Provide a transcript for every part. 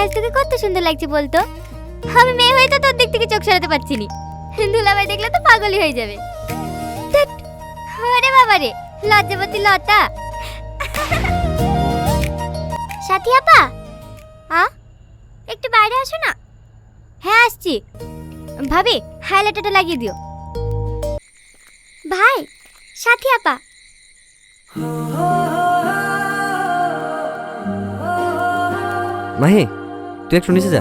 আজ তোকে কত সুন্দর লাগছে বলতো। আমি মেয়ে হয়ে তো তোর দিক থেকে চোখ সরাতে পারছি নি। দুলাভাই দেখলে তো পাগলই হয়ে যাবে। ধ্যাৎ, আরে বাবা রে, লজ্জাবতী লতা। সাথী আপা, একটু বাইরে আসো না। হ্যাঁ আসছি। ভাবি হাইলাইটারটা লাগিয়ে দিও। ভাই, সাথী আপা। মাহি, তুই একটু নিচে যা।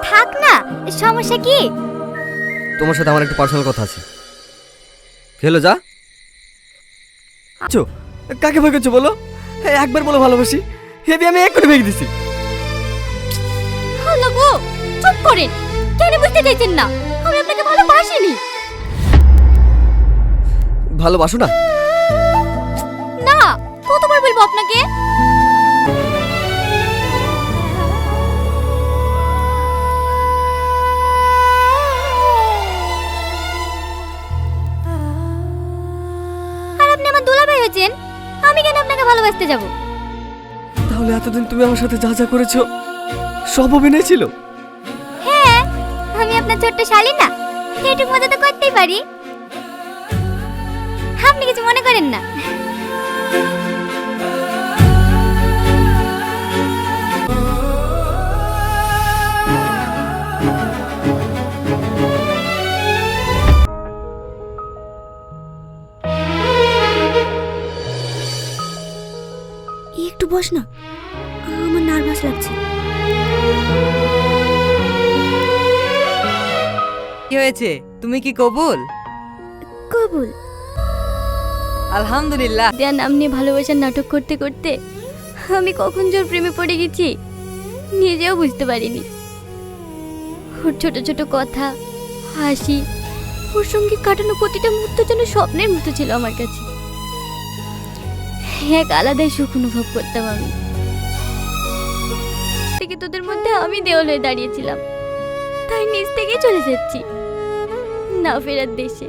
থাক না, সমস্যা কি? তোমার সাথে আমার একটু পার্সোনাল কথা আছে। খেলো যা। কাকে ভয় করছো বলো? একবার বলো ভালোবাসি, হেবি আমি এক করে ভেঙে দিছি। হ্যালো গো, চুপ করেন। কেন বুঝতে চাইছেন না? আমি আপনাকে ভালোবাসিনি। ভালোবাসো না? না, কতবার বলবো আপনাকে? আর আপনি আমার দুলাভাই হয়েছেন, আমি কেন আপনাকে ভালোবাসতে যাব? তাহলে এতদিন তুমি আমার সাথে যা যা করেছো সব অভিনয় ছিল? হ্যাঁ, আমি আপনার ছোট্ট শালি না, এইটুকু মজা তো করতেই পারি। আপনি কিছু মনে করেন না। একটু বস না, আমার নার্ভাস লাগছে। কি হয়েছে? তুমি কি কবুল? কবুল। আলহামদুলিল্লাহ। যার নাম নিয়ে ভালোবাসার নাটক করতে করতে আমি কখন জোর প্রেমে পড়ে গেছি নিজেও বুঝতে পারিনি। ওর ছোট ছোট কথা, হাসি, ওর সঙ্গে কাটানো প্রতিটা মুহূর্ত যেন স্বপ্নের মতো ছিল আমার কাছে। এক আলাদাই সুখ অনুভব করতাম আমি। থেকে তোদের মধ্যে আমি দেওয়াল হয়ে দাঁড়িয়েছিলাম, তাই নিজ থেকে চলে যাচ্ছি না ফেরার দেশে।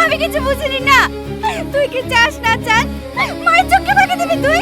আমি কিছু বুঝিনি না। তুই কি চাস না চাস মায়ের চোখে ফাঁকি দিবি তুই?